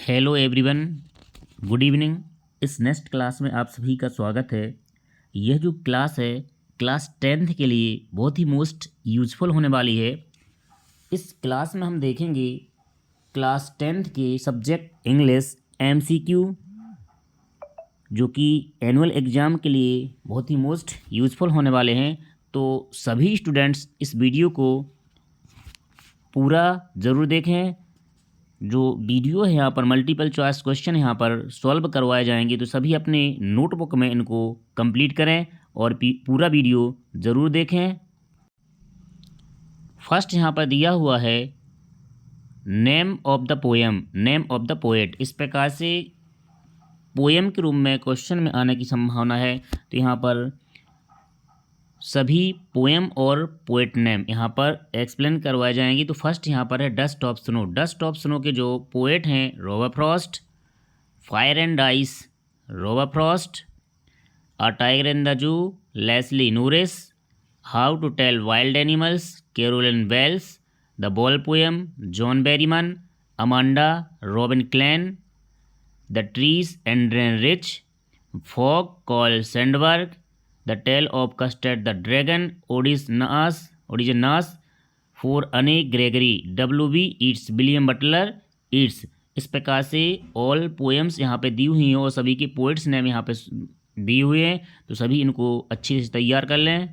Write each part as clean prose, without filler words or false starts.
Hello everyone, good evening. इस next class में आप सभी का स्वागत है। यह जो क्लास है क्लास 10th के लिए बहुत ही मोस्ट यूज़फुल होने वाली है। इस क्लास में हम देखेंगे क्लास 10th के सब्जेक्ट इंग्लिश एमसीक्यू, जो कि एनुअल एग्ज़ाम के लिए बहुत ही मोस्ट यूज़फुल होने वाले हैं। तो सभी स्टूडेंट्स इस वीडियो को पूरा ज़रूर देखें। जो वीडियो है यहाँ पर मल्टीपल चॉइस क्वेश्चन यहाँ पर सॉल्व करवाए जाएंगे, तो सभी अपने नोटबुक में इनको कंप्लीट करें और पूरा वीडियो ज़रूर देखें। फर्स्ट यहाँ पर दिया हुआ है name of the poem, name of the poet. इस प्रकार से पोएम के रूप में क्वेश्चन में आने की संभावना है। तो यहाँ पर सभी पोएम और पोएट नेम यहाँ पर एक्सप्लेन करवाए जाएंगी। तो फर्स्ट यहाँ पर है dust of snow. Dust of snow के जो पोएट हैं Robert Frost, fire and ice Robert Frost, a tiger in the zoo Leslie Norris, how to tell wild animals Carolyn Wells, the ball poem John Berryman, Amanda Robin Klein, the trees Adrienne Rich, fog Carl Sandburg, the tale of custard the dragon Ogden Nash, for Anne Gregory WB Yeats William Butler Yeats. इस प्रकार से all poems यहाँ पे दी हुई हैं और सभी के पोइट्स नेम यहाँ पे दिए हुए हैं। तो सभी इनको अच्छे से तैयार कर लें।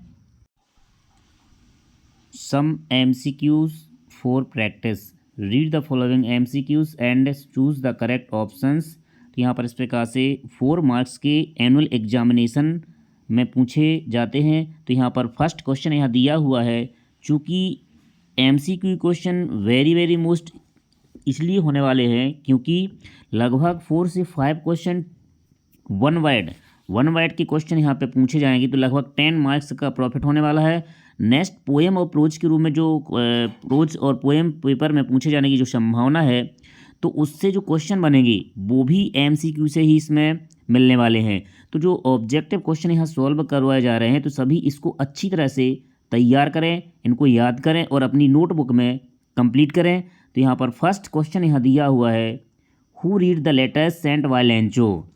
सम MCQs for practice, read the following MCQs and choose the correct options. तो यहाँ पर इस प्रकार से 4 मार्क्स के एनुअल एग्जामिनेशन में पूछे जाते हैं। तो यहाँ पर फर्स्ट क्वेश्चन यहाँ दिया हुआ है। चूँकि MCQ क्वेश्चन वेरी मोस्ट इसलिए होने वाले हैं क्योंकि लगभग 4 से 5 क्वेश्चन वन वर्ड के क्वेश्चन यहाँ पे पूछे जाएंगे। तो लगभग 10 मार्क्स का प्रॉफिट होने वाला है। नेक्स्ट पोएम और प्रोज के रूप में जो प्रोज और पोएम पेपर में पूछे जाने की जो संभावना है, तो उससे जो क्वेश्चन बनेंगे वो भी MCQ से ही इसमें मिलने वाले हैं। तो जो ऑब्जेक्टिव क्वेश्चन यहाँ सॉल्व करवाए जा रहे हैं, तो सभी इसको अच्छी तरह से तैयार करें, इनको याद करें और अपनी नोटबुक में कंप्लीट करें। तो यहाँ पर फर्स्ट क्वेश्चन यहाँ दिया हुआ है, who read the letters sent by Lencho,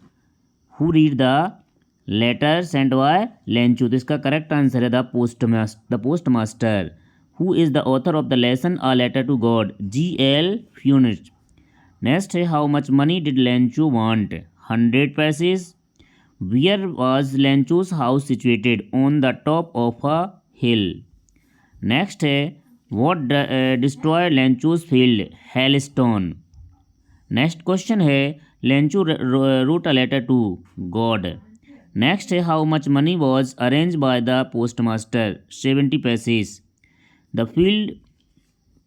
who read the letter sent by Lencho. तो इसका करेक्ट आंसर है the post master. Who is the author of the lesson a letter to God, GL Fuentes. Next है, how much money did Lencho want, 100 pesos. Where was Lencho's house situated, on the top of a hill? Next है, what destroyed Lencho's field, hailstone. Next question है, Lencho wrote a letter to God. Next है, how much money was arranged by the postmaster, 70 passage. The field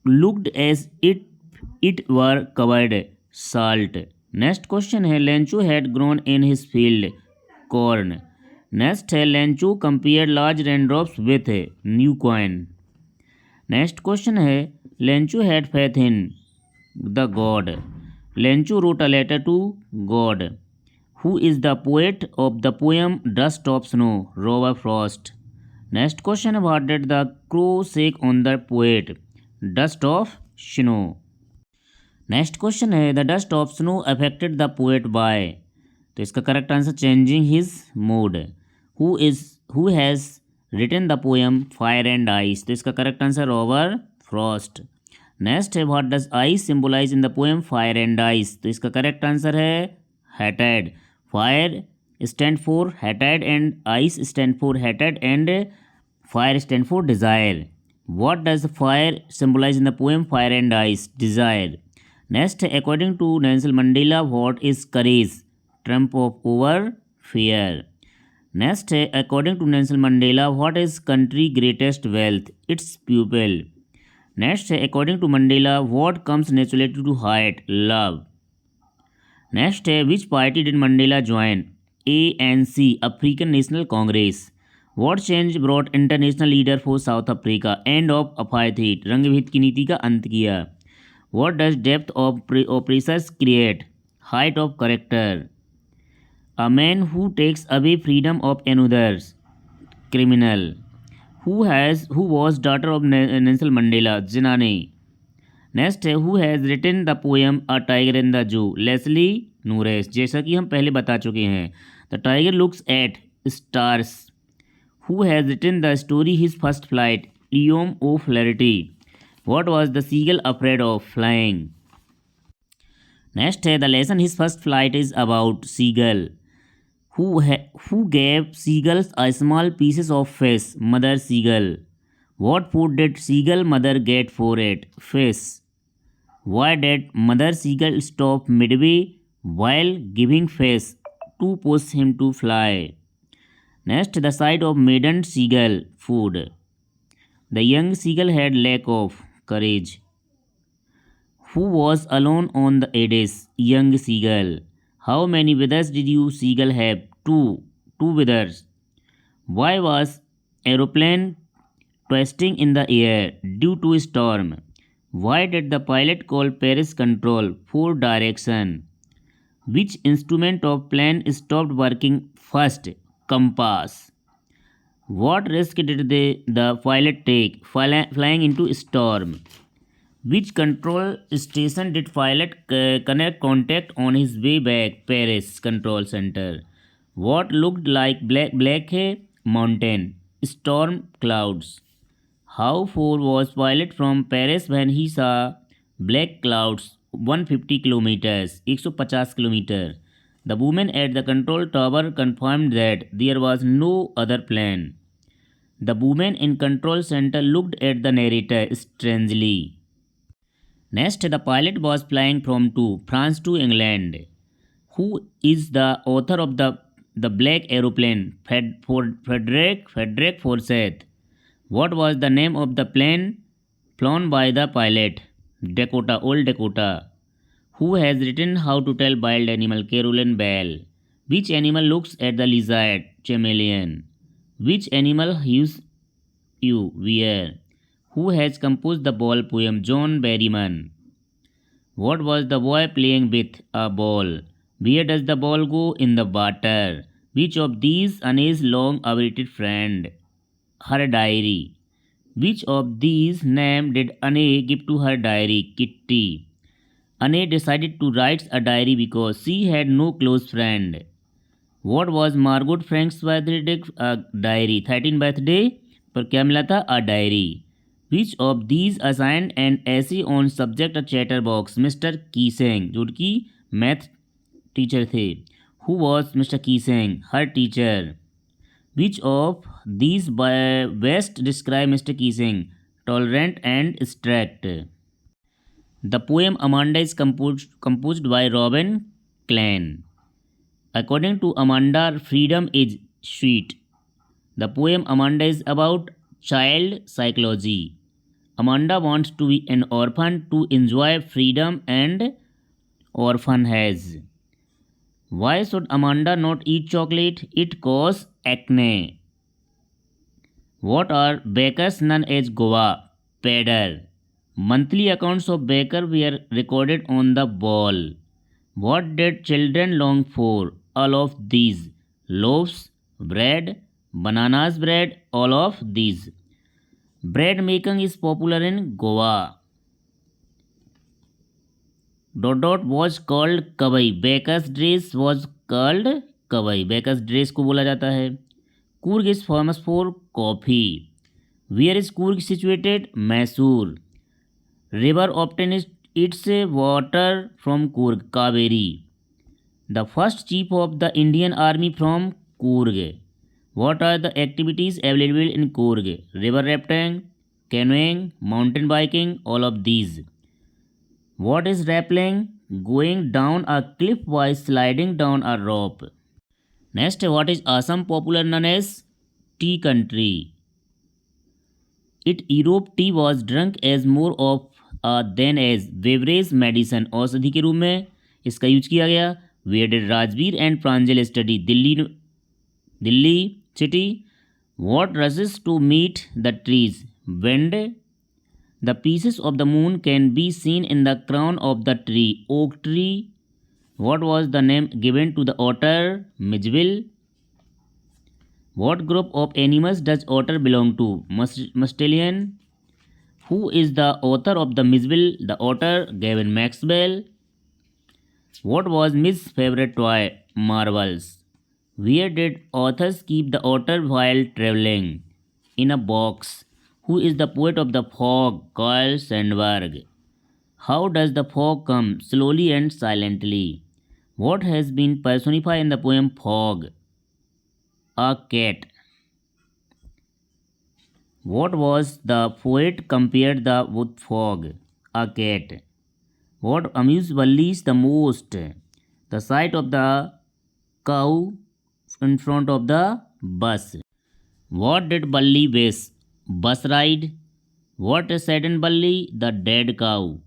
looked as it were covered salt. Next question है, Lencho had grown in his field corn. Next है, Lencho compared large raindrops with new coin. Next question है, Lencho had faith in the God. Lencho wrote a letter to God. Who is the poet of the poem Dust of Snow, Robert Frost. Next question, what did the crow say on the poet Dust of Snow. Next question है, the dust of snow affected the poet by। तो इसका correct answer changing his mood. Who has written the poem fire and ice. तो इसका correct answer Robert Frost. Next है, what does ice symbolize in the poem fire and ice. तो इसका correct answer है hated. Fire stand for hated and ice stand for hated and fire stand for desire. What does fire symbolize in the poem fire and ice, desire. Next है, according to Nelson Mandela what is courage, triumph of over fear. Next है, according to Nelson Mandela what is country greatest wealth, its people. Next है, according to Mandela what comes naturally to heart, love. Next है, which party did Mandela join, ANC African National Congress. What change brought international leader for South Africa, end of apartheid, रंगभेद की नीति का अंत किया। What does depth of oppression create, height of character. A man who takes away freedom of another, criminal. Who was daughter of Nelson Mandela, Zinane. Next है who has written the poem a tiger in the zoo, Leslie Norris. जैसा कि हम पहले बता चुके हैं, the tiger looks at stars. Who has written the story his first flight, Liam O'Flaherty. What was the seagull afraid of flying. Next है the lesson his first flight is about seagull. Who gave seagulls a small pieces of fish, mother seagull. What food did seagull mother get for it? Fish. Why did mother seagull stop midway while giving fish to push him to fly? Next, the sight of maiden seagull food. The young seagull had lack of courage. Who was alone on the edge? Young seagull. How many withers did you seagull have? Two withers. Why was aeroplane twisting in the air? Due to storm. Why did the pilot call Paris control for direction? Which instrument of plane stopped working first? Compass. What risk did the pilot take flying into storm? Which control station did pilot connect contact on his way back? Paris control center. What looked like black mountain? Storm clouds. How far was pilot from Paris when he saw black clouds? 150 kilometers. 150 kilometer. The woman at the control tower confirmed that there was no other plane. The woman in control center looked at the narrator strangely. Next, the pilot was flying from France to England. Who is the author of the black aeroplane? Frederick Forsyth. What was the name of the plane flown by the pilot? Dakota, Old Dakota. Who has written How to Tell Wild Animal? Carolyn Bell. Which animal looks at the lizard? Chameleon. Which animal hues you wear? Who has composed the ball poem? John Berryman. What was the boy playing with? A ball. Where does the ball go? In the water. Which of these Anne's long awaited friend? Her diary. Which of these names did Anne give to her diary? Kitty. Anne decided to write a diary because she had no close friend. What was Margot Frank's birthday? A diary. 13th birthday पर क्या मिला था? A diary. Which of these assigned an essay on subject a chatterbox? Mr. Keesing, जो कि math teacher थे. Who was Mr. Keesing? Her teacher. Which of these best describe Mr. Keesing? Tolerant and strict. The poem Amanda is composed by Robin Klein. According to Amanda, freedom is sweet. The poem Amanda is about child psychology. Amanda wants to be an orphan to enjoy freedom and orphan has. Why should Amanda not eat chocolate? It causes acne. What are bakers known as Goa? Pedder. Monthly accounts of baker were recorded on the wall. What did children long for? All of these. Loaves, bread, bananas bread, all of these. Bread making is popular in Goa. Dot was called Kavai. Baker's dress was called Kavai. Baker's dress को बोला जाता है. Coorg is famous for coffee. Where is Coorg situated? Mysore. River obtains its water from Coorg, Kaveri. The first chief of the Indian Army from Coorg. What are the activities available in Coorg? River rafting, canoeing, mountain biking, all of these. What is rappelling? Going down a cliff while sliding down a rope. Next, what is Assam popular known as? Tea country. It Europe tea was drunk as more of than as beverage medicine. औषधि के रूप में इसका use किया गया. Where did Rajveer and Pranjal study? Delhi city. What rushes to meet the trees? Wind. The pieces of the moon can be seen in the crown of the tree. Oak tree. What was the name given to the otter? Mijbil. What group of animals does otter belong to? Mustelian. Who is the author of The Miserable? The author Gavin Maxwell. What was Miss' favorite toy? Marbles. Where did authors keep the otter while traveling? In a box. Who is the poet of the fog? Carl Sandburg. How does the fog come? Slowly and silently. What has been personified in the poem Fog? A cat. What was the poet compared with fog? A cat. What amused Wallis the most? The sight of the cow in front of the bus. What did Balli wish? Bus ride. What saddened Balli? The dead cow.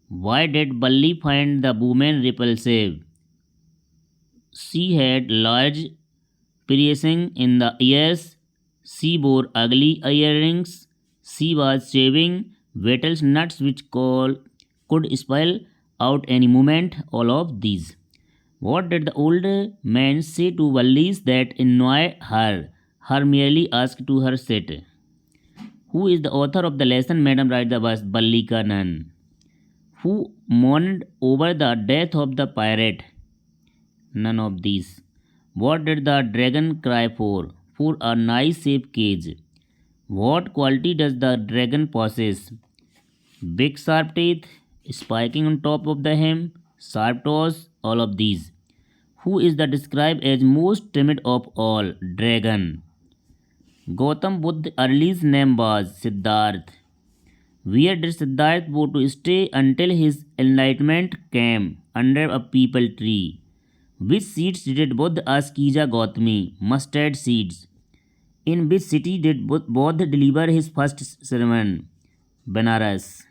Why did Balli find the woman repulsive? She had large piercing in the ears. She wore ugly earrings. She was shaving beetles nuts which could spill out any moment. All of these. What did the old man say to Wallis that annoyed her? Her merely asked to her sit. Who is the author of the lesson Madam Ride the Bus? Ballika Nun. Who mourned over the death of the pirate? None of these. What did the dragon cry for? For a nice safe cage. What quality does the dragon possess? Big sharp teeth, spiking on top of the hem, sharp toes, all of these. Who is the described as most timid of all? Dragon. Gautam Buddha's earliest name was Siddharth. Where did Siddharth go to stay until his enlightenment came? Under a peepal tree. Which seeds did Buddha ask Kija Gautami? Mustard seeds. In which city did Buddha deliver his first sermon? Benares.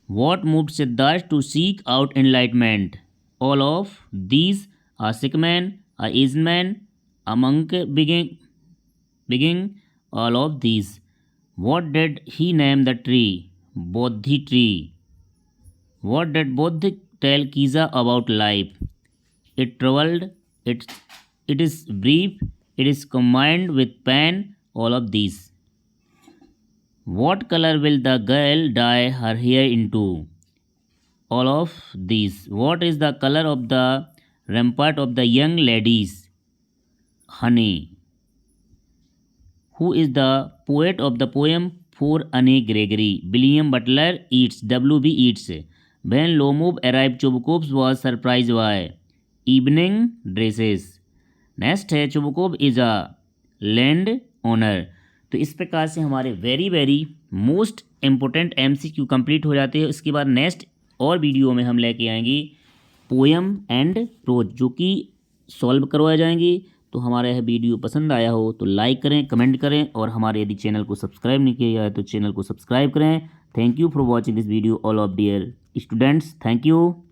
What moved Siddharth to seek out enlightenment? All of these: a sick man, a aged man, a monk begging, all of these. What did he name the tree? Bodhi tree. What did Buddha tell Kija about life? It troubled, it, it is brief, it is combined with pain, all of these. What color will the girl dye her hair into? All of these. What is the color of the rampart of the young ladies? Honey. Who is the poet of the poem For Anne Gregory? William Butler Yeats. W.B. Yeats. When Lomov arrived, Chubukov was surprised by evening dresses. Next है Chubukov is a land owner. तो इस प्रकार से हमारे very most important MCQ complete हो जाते हैं। इसके बाद नेक्स्ट और वीडियो में हम लेके आएंगे पोएम एंड प्रोज जो कि सॉल्व करवाए जाएंगे। तो हमारा यह वीडियो पसंद आया हो तो लाइक करें, कमेंट करें और हमारे यदि चैनल को सब्सक्राइब नहीं किया है तो चैनल को सब्सक्राइब करें। Thank you for watching this video all of dear students. Thank you.